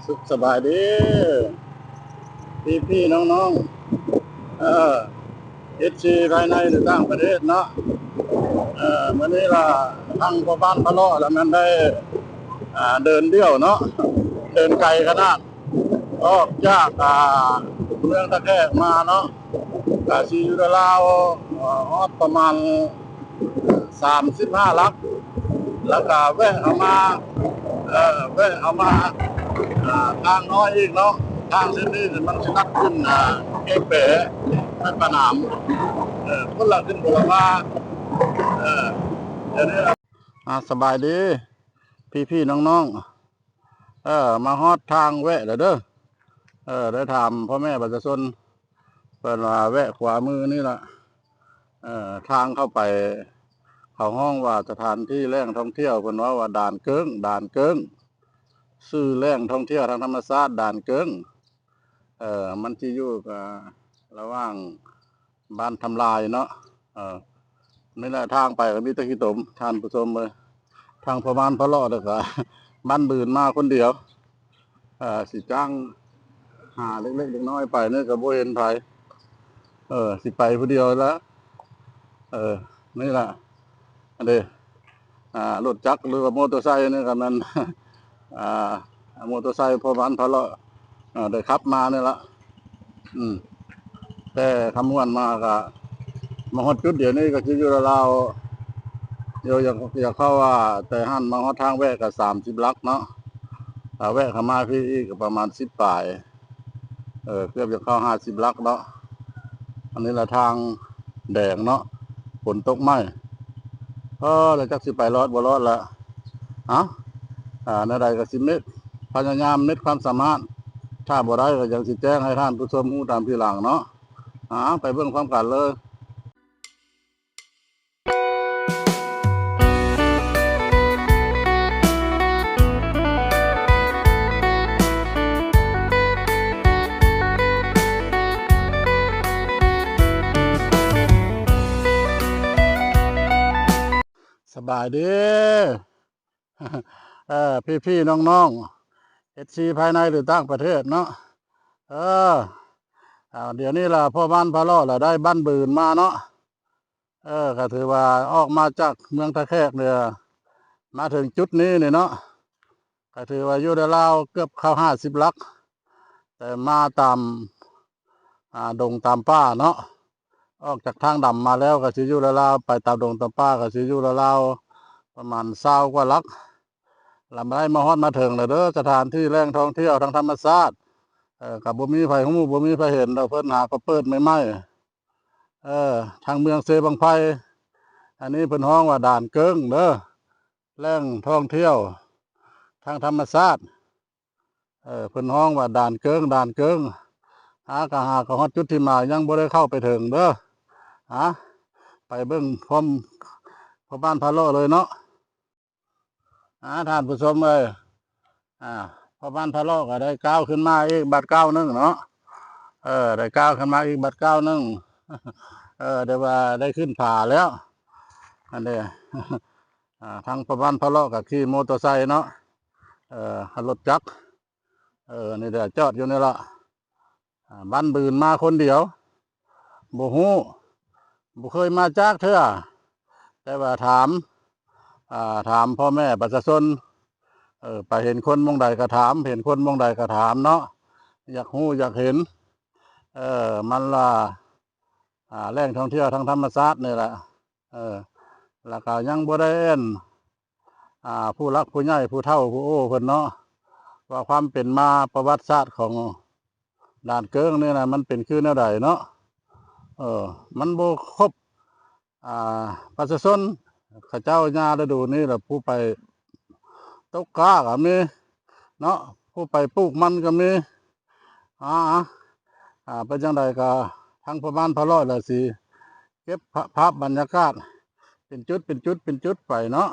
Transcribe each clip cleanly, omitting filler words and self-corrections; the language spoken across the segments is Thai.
สุขสบายดีพี่น้องๆเอชซีภายในหรือต่างประเทศเนาะวันนี้ล่ะทางพ่อบ้านพะเลาะแล้วมันได้เดินเดี่ยวเนาะเดินไกลขนาดออกจากเมืองตะแคกมาเนาะสีอยู่ราวฮอดประมาณ35 ลักแล้วก็แวะเอามาทางน้อยอีกเนาะทางเส้นนี้มันสนัดขึ้นเอกเป๋เป็นสนามคนละขึ้นบนมาเดี๋ยวนี้สบายดีพี่น้องมาฮอดทางแวะเด้อได้ถามพ่อแม่ประชาชนเป็นว่าแวะขวามือนี่แหละทางเข้าไปเขาห้องว่าสถานที่แหล่งท่องเที่ยวเป็นว่าด่านเกิ้งชื่อแหล่งท่องเที่ยวทางธรรมชาติด่านเกิ้งมันที่อยู่ระหว่างบ้านทำลายเนาะนี่แหละทางไปก็มีตะกี้ตมทานผู้ชมเลยทางประมาณพะเลาะเลยก็บ้านบืนมาคนเดียวสิจ้างหาเล็กๆน้อยๆไปนี่ก็บ่เห็นไผสิไปผู้เดียวแล้วนี่แหละอันนี้รถจักรหรือว่ามอเตอร์ไซค์นี่กันนั้นมอเตอร์ไซค์พอบ้านพะเลาะได้ขับมานี่ละแต่คำนวณมาก็มาฮอดจุดเดี๋ยวนี้ก็คืออยู่ราวเดี๋ยวอยากเข้าว่าแต่หันมาฮอดทางแวะก็30 ลักเนาะแวะเข้ามาพี่อีกประมาณ10 ปลายเกือบจะเข้า50 ลักเนาะอันนี้ละทางแดงเนาะฝนตกไหมแล้วจักสิไปรอดบ่รอดละในใดก็สิเม็ดพยายามเม็ดความสามารถถ้าบ่ได้ก็ยังสิแจ้งให้ท่านผู้ชมรู้ตามทีหลังเนาะไปเบิ่งความกันเลยสบายดีพี่น้องๆเอชซีภายในหรือต่างประเทศเนาะเดี๋ยวนี้ล่ะพ่อบ้านพะเลาะล่ะได้บ้านบืนมาเนาะก็ถือว่าออกมาจากเมืองตะแคกเนี่ยมาถึงจุดนี้เนี่ยเนาะก็ถือว่าอยู่ในราวเกือบเข้า50 ลักแต่มาตามดงตามป่าเนาะออกจากทางดำมาแล้วก็สิอยู่ราวไปตามดงตามป่าก็สิอยู่ราวประมาณ20 กว่าลักลำไรมาฮอดมาถึงเลยเด้อสถานที่แหล่งท่องเที่ยวทางธรรมชาติกับบ่มีไผฮู้บ่มีไผเห็นเราเพิ่นหาก็เปิดใหม่ทางเมืองเซบังไพอันนี้เพิ่นฮ้องว่าด่านเกิ้งเด้อแหล่งท่องเที่ยวทางธรรมชาติเพิ่นฮ้องว่าด่านเกิ้งหาก็ฮอดจุดที่มายังบ่ได้เข้าไปถึงเด้อไปเบิ่งพร้อมพ่อบ้านพะเลาะเลยเนาะท่านผู้ชมเลยพอบ้านพะโลก็ได้ก้าวขึ้นมาอีกบัดก้าวนึงเนาะได้ก้าวขึ้นมาอีกบัดก้าวนึงเดี๋ยวว่าได้ขึ้นผาแล้วอันนี้ทางพอบ้านพะโลกับขี่มอเตอร์ไซค์เนาะรถจักรนี่เดี๋ยวจอดอยู่นี่ละบ้านบืนมาคนเดียวบ่ฮู้บ่เคยมาจากเถอะแต่ว่าถามพ่อแม่ประชาชนไปเห็นคนมองใดก็ถามเห็นคนมองใดก็ถามเนาะอยากรู้อยากเห็นมันล่ะแหล่งท่องเที่ยวทางธรรมชาตินี่แหละแล้วก็ยังบ่ได้ผู้รักผู้ใหญ่ผู้เฒ่าผู้โอ้เพิ่นเนาะว่าความเป็นมาประวัติศาสตร์ของด่านเกิ้งนี่นะมันเป็นคือแนวใดเนาะมันบ่ครบประชาชนข้าเจ้าญาฤดูนี้แหละผู้ไปตกกาก็มีเนาะผู้ไปปลูกมันก็มีเป็นจังใดก็ทั้งประมาณพะร้อยละสิเก็บภาพบรรยากาศเป็นจุดไปเนาะ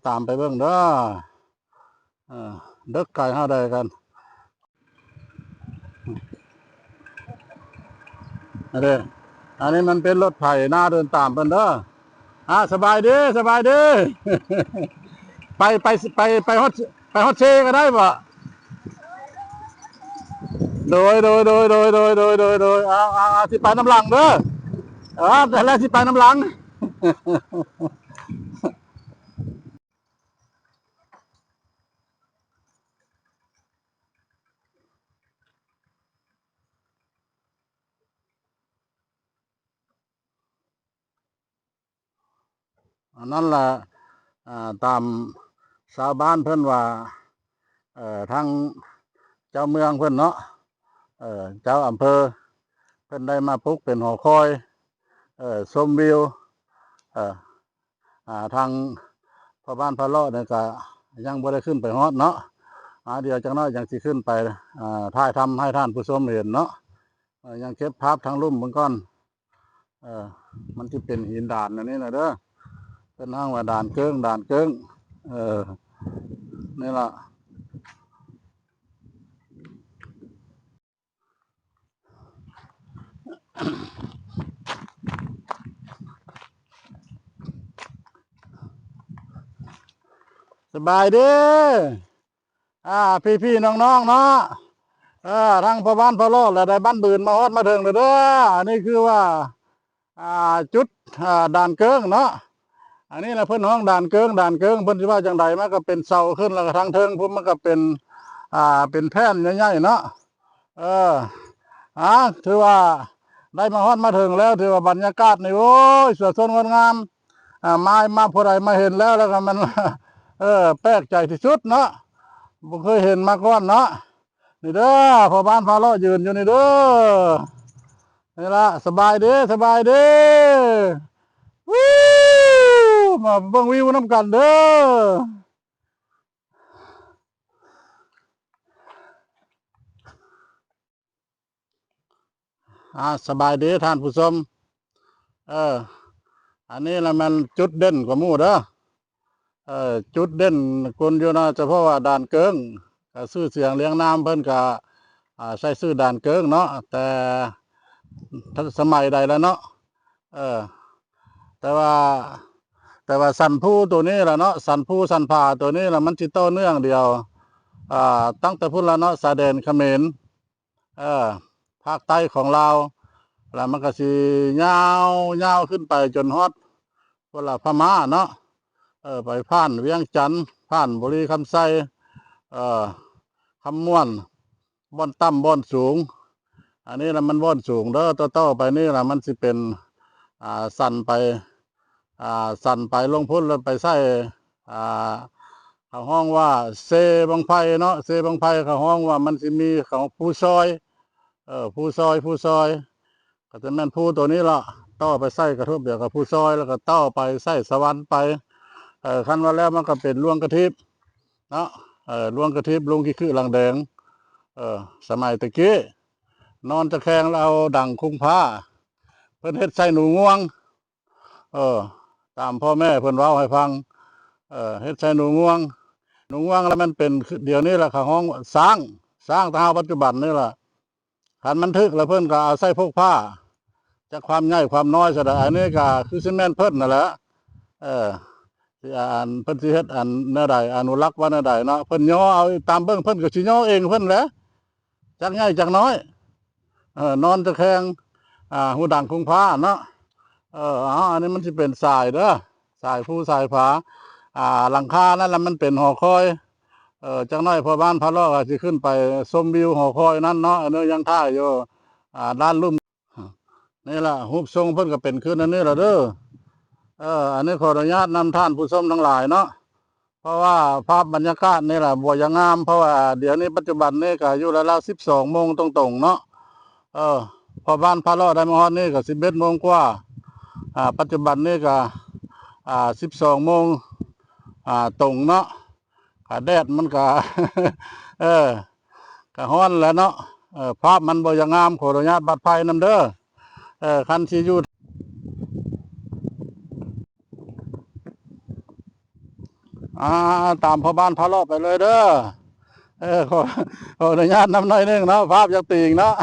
ตามไปเบิ่งเด้อเด็กไก่ห้าใดกันอันนี้มันเป็นรถไถหน้าเดินตามเพิ่นเด้อสบายดี ไปฮอด ฮอดเชก็ได้บ่โดยเอาสิไปน้ำหลังเด้อแต่แล้วสิไปน้ำหลังอันนั้นแหละตามชาวบ้านเพิ่นว่าทางเจ้าเมืองเพิ่นเนาะเจ้าอำเภอเพิ่นได้มาปลุกเป็นหอคอยชมวิวทางพ่อบ้านพะเลาะเนี่ยก็ยังบ่ได้ขึ้นไปฮอดเนาะเดี๋ยวจังน้อยยังสิขึ้นไปถ่ายทำให้ท่านผู้ชมเห็นเนาะยังเก็บภาพทางลุ่มเบิ่งก่อนมันที่เป็นหินด่านอันนี้นะเด้อเป็นห้างว่าด่านเกิ้งนี่ล่ะสบายดีพี่น้องเนาะทางพ่อบ้านพ่อรอดและได้บ้านบืนมาฮอดมาถึงเลยเด้ออันนี้คือว่าจุดด่านเกิ้งเนาะอันนี้นะเพิ่นห้องด่านเกิ้งเพิ่นสิว่าจังใดมันก็เป็นเสาขึ้นแล้วก็ทางเทิงพุ่มมันก็เป็นแผ่นใหญ่ๆเนาะถือว่าได้มาฮอดมาถึงแล้วถือว่าบรรยากาศนี่โอ้ยสวยสดงดงามมาผู้ใดมาเห็นแล้วก็มันแปลกใจที่สุดเนาะบ่เคยเห็นมาก่อนเนาะนี่เด้อพ่อบ้านพาเลาะยืนอยู่นี่เด้อนี่ละสบายเด้วิวมาเบิ่งวิวน้ำกันเด้อสบายเด้ท่านผู้ชมอันนี้ละมันจุดเด่นกว่าหมู่เด้อจุดเด่นคนอยู่นะเฉพาะว่าด่านเกิ้งชื่อเสียงเลี้ยงน้ำเพิ่นก็ใช้ชื่อด่านเกิ้งเนาะแต่สมัยใดแล้วเนาะแต่ว่าสันผู้ตัวนี้แหละเนาะสันผู้สันผาตัวนี้แหละมันจิตโตเนื่องเดียวตั้งแต่พุ่นละเนาะสายแดนเขมรภาคใต้ของเราแล้วมันก็สิยาวขึ้นไปจนฮอดพุ่นละพม่าเนาะไปผ่านเวียงจันทน์ผ่านบุรีคำไซคำม่วนบ่อนต่ำบ่อนสูงอันนี้ละมันบ่อนสูงเด้อต่อไปนี่ละมันสิเป็นสั่นไปลงพุ่นแล้วไปใส่เขาห้องว่าเซบังไพเนาะเซบังไพเขาห้องว่ามันสิมีของผู้ซอยผู้ซอยก็จะแม่นผู้ตัวนี้ละต่อไปใส่กระทบเดียวกับผู้ซอยแล้วก็ต่อไปใส่สวรรค์ไปคันว่าแล้วมันก็เป็นลวงกระทิบเนาะลวงกระทิบลวงขี้คือหลังแดงสมัยตะกี้นอนตะแคงแล้วเอาดังคุ้งผ้าเพิ่นเฮ็ดใส่หนูง่วงตามพ่อแม่เพิ่นเว้าให้ฟังเฮ็ดใส่หนูง่วงแล้วมันเป็นเดี๋ยวนี้แหละเขาห้องสร้างทางปัจจุบันนี่แหละขันมันทึกแล้วเพิ่นก็เอาใส่พกผ้าจากความใหญ่ความน้อยซะได้อันนี้ก็คือซีเมนต์เพิ่นนั่นแหละที่เพิ่นสิเฮ็ดแนวใดอนุรักษ์ว่าแนวใดเนาะเพิ่นย่อเอาตามเบิ่งเพิ่นก็สิย่อเองเพิ่นแหละจักใหญ่จักน้อยนอนตะแคงหูดังคงผ้าเนาะอันนี้มันจะเป็นสายเด้อสายผู้สายผาหลังคานั่นแหละมันเป็นหอคอยจังน้อยพอบ้านพะเลาะก็สิขึ้นไปชมวิวหอคอยนั้นเนาะอันนี้ยังท่าอยู่ด้านลุ่มนี่ล่ะรูปทรงเพิ่นก็เป็นขึ้นอันนี้ล่ะเด้ออันนี้ขออนุญาตนำท่านผู้ชมทั้งหลายเนาะเพราะว่าภาพบรรยากาศนี่แหละบ่ยังงามเพราะว่าเดี๋ยวนี้ปัจจุบันนี่ก็อยู่แล้ว12 โมงตรงๆเนาะพอบ้านพะเลาะได้มาฮอดนี่ก็11 โมงกว่าปัจจุบันนี่ก็12 โมงตรงเนาะแดดมันก็ก็ฮ้อนแล้วเนาะภาพมันบ่ยังงามขออนุญาตบัดภัยนำเด้อคันสิอยู่ตามพ่อบ้านพะเลาะไปเลยเด้อขออนุญาตนำหน่อยนึงเนาะภาพอยากติงเนาะ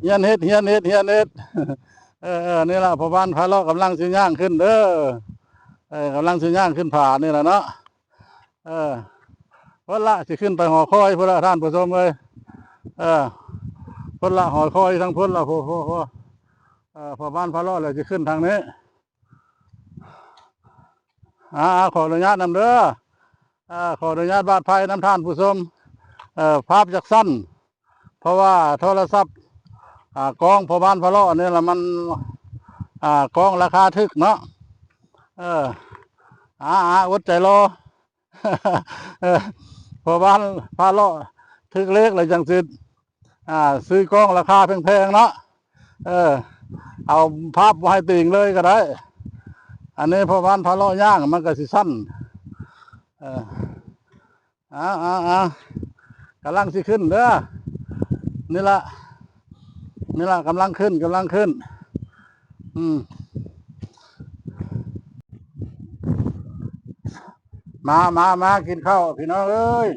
เฮียนเฮ็ดนี่ล่ะพ่อบ้านพะเลาะกำลังสิย่างขึ้นเด้อกำลังสิย่างขึ้นผานี่แหละเนาะ พุ่นละสิขึ้นไปหอคอยพุ่นละท่านผู้ชมเลยพุ่นละหอคอยทั้งพุ่นละพอบ้านพระรอดเลยจะขึ้นทางนี้ขออนุญาตนำเด้อขออนุญาตบาดภัยน้ำท่านผู้ชมภาพจากสั้นเพราะว่าโทรศัพท์กล้องพอบ้านพระรอดเนี่ยละมันกล้องราคาทึกเนาะอดใจรอ พอบ้านพระรอดทึกเล็กเลยจังสิซื้อกล้องราคาแพงๆเนาะเอาภาพมาให้ติ่งเลยก็ได้อันนี้พอบ้านพระรอดย่างมันก็สิสั้นกำลังสิขึ้นเด้อนี่ละกำลังขึ้นมากินข้าวพี่น้องเอ้ย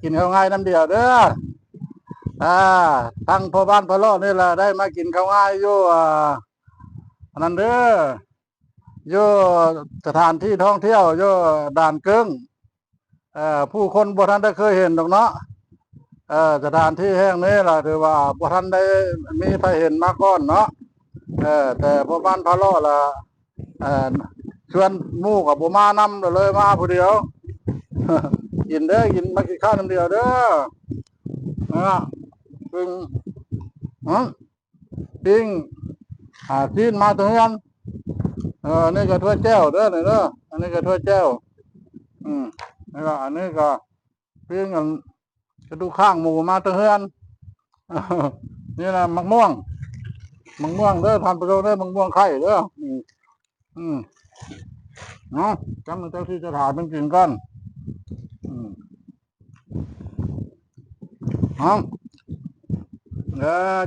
กินข้าวง่ายน้ำเดียวเด้อทั้งพ่อบ้านพ่อรอดนี่แหละได้มากินข้าวง่ายอยู่อันนั้นเด้ออยู่สถานที่ท่องเที่ยวอยู่ด่านเกิ้งผู้คนบ่ทันได้เคยเห็นดอกเนาะสถานที่แห่งนี้ล่ะถือว่าบ่ทันได้มีใครเห็นมาก่อนเนาะแต่พ่อบ้านพ่อรอดล่ะชวนหมู่กับบ่มานำเลยมาผู้เดียว กินเด้อกินมากินข้าวน้ำเดียวเด้อปิ้งชิ้นมาตัวนี้กันนี่ก็ถ้วยแก้วเด้อนี่เด้ออันนี้ก็ถ้วยแก้วนี่ก็อันนี้ก็ปิ้งกันกระดูกข้างหมูมาตัวเฮือนนี่นะมะม่วงเด้อทานประโยชน์เด้อมะม่วงไข่เด้อเนาะจำเจ้าที่จะถ่ายเป็นกินกัน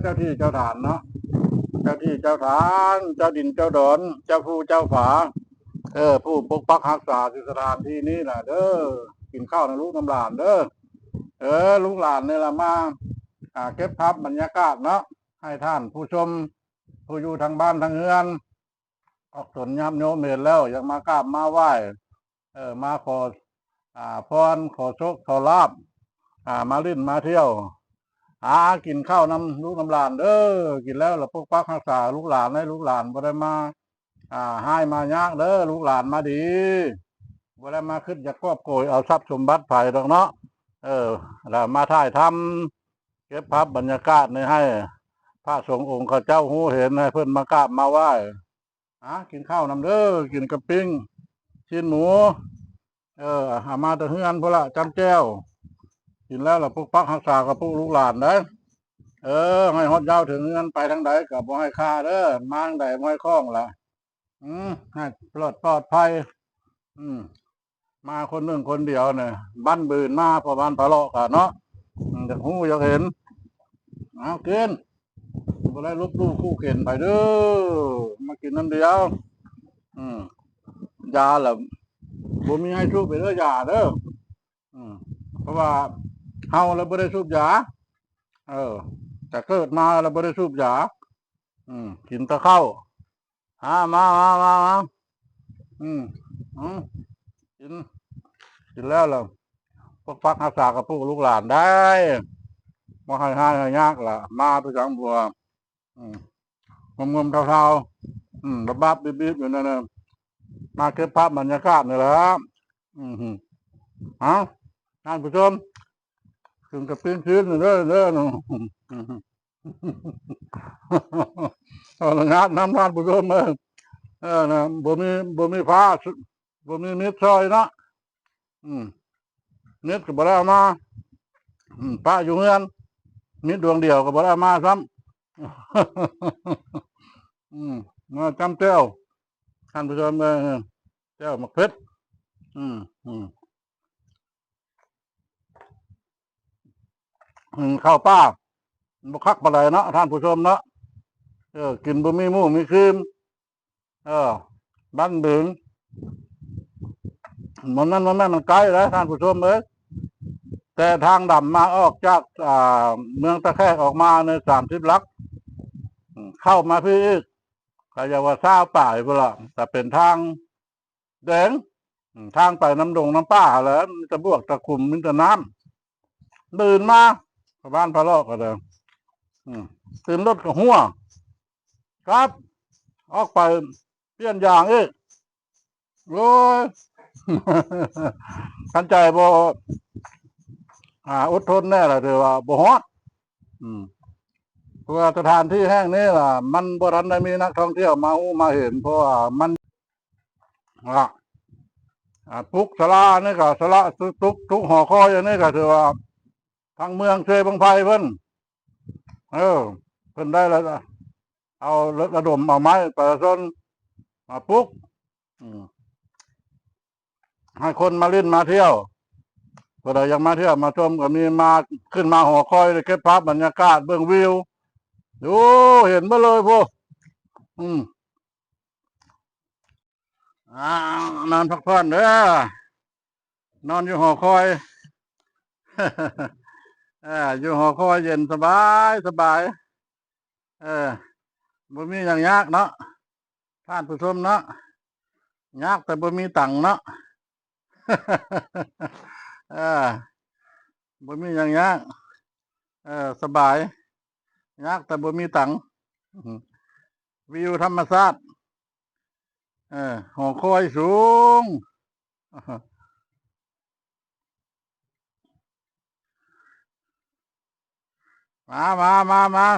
เจ้าที่เจ้าฐานเนาะเจ้าที่เจ้าฐานเจ้าดินเจ้าดอนเจ้าผู้เจ้าฝาผู้ปกปักรักษาสถานที่นี้แหละเด้อกินข้าวในลูกน้ำหลานเด้อลูกหลานนี่ละมาเก็บภาพบรรยากาศเนาะให้ท่านผู้ชมผู้อยู่ทางบ้านทางเฮือนออกสนยับโยมเห็นแล้วอยากมากราบมาไหว้มาขอพรขอโชคขอลาภมาลิ้นมาเที่ยวกินข้าวน้ำลูกน้ำหลานเด้อกินแล้วเราพวกปักรักษาลูกหลานให้ลูกหลานบ่ได้มาให้มายากเด้อลูกหลานมาดีบ่ได้มาขึ้นจากครอบโกยเอาทรัพย์สมบัติไผ่ดอกเนาะแล้วมาถ่ายทำเก็บภาพบรรยากาศนี่ให้พระสงฆ์องค์ข้าเจ้าหูเห็นให้เพิ่นมากราบมาไหว้กินข้าวน้ำเด้อกินกระปิ้งชิ้นหมูมาแต่เฮือนพละจำแจ้วกินแล้วเราพวกปักรักษากับพวกลูกหลานได้ให้ฮอดยาวถึงเงินไปทางใดกับบ่ให้ค่าเด้อมาทางใดบ่ให้คล้องละให้ปลอดภัยมาคนหนึ่งคนเดียวเนี่ยบ้านบืนมาพอบ้านพะเลาะกันเนาะอยากหูอยากเห็นกินบ่ได้ลบลู่คู่เข็นไปเด้อมากินน้ำเดียวยาแหละบ่มีให้สูบไปเด้อยาเด้อเพราะว่าเฮาเราบ่ได้สูบยาแต่เกิดมาเราบ่ได้สูบยากินตะเข้ามากินแล้วเราพวกปักรักษากับพวกลูกหลานได้มาให้ยากล่ะมาไปจังบัวงมเท่าระบับบีบอยู่นั่นน่ะมาเก็บภาพบรรยากาศนี่แหละท่านผู้ชมถึงกับปิ้งชื้นเด้อเอาละงานน้ำท่านผู้ชมนะบ่มีผ้าบ่มีมิดซอยเนาะมิดก็บ่ได้มาป้าอยู่เฮือนมิดดวงเดียวก็บ่ได้มาซ้ำมาจำเจ้าท่านผู้ชมเจ้ามักเพชรข้าวป้าบ่คักปลาไหลเนาะท่านผู้ชมเนาะกินบ่มีหมูมีครีมบ้านบึงมันไกลแล้วท่านผู้ชมแต่ทางดำมาออกจากเมืองตะแคกออกมาใน30 ลักเข้ามาพี่อีกก็จะว่าซ่าป่ายพุ่นละแต่เป็นทางแดง ทางไปน้ำดงน้ำป้าแล้วมันจะบวกตะคุ่มมันจะน้ำตื่นมาบ้านพะเลาะก็เดิมตื่นรถกับหัวครับออกไปเปลี่ยนอย่างอีกโอ้ย ขันใจบ่อดทนแน่ละเดี๋ยวว่าบ่ฮอดเพราะว่าสถานที่แห่งนี้ล่ะมันบ่ทันได้มีนักท่องเที่ยวมาอู้มาเห็นเพราะว่ามันปุกสลานี่ก็สลาทุกหอคอยอย่างนี้ก็ถือว่าทางเมืองเชยบางไพเพิ่นเพิ่นได้แล้วเอาระดมเอาไม้ประชาชนมาปลุกให้คนมาเล่นมาเที่ยวก็ได้ยังมาเที่ยวมาชมก็มีมาขึ้นมาหอคอยเก็บภาพบรรยากาศเบื้องวิวดูเห็นมาเลยพวกนอนพักผ่อนเด้อนอนอยู่หอคอย อยู่หอคอยเย็นสบายสบายบ่มีอย่างยากเนาะท่านผู้ชมเนาะยากแต่บ่มีตังค์เนาะ บ่มีอย่างยากสบายยากแต่บ่มีตังค์วิวธรรมชาติหอคอยสูง มา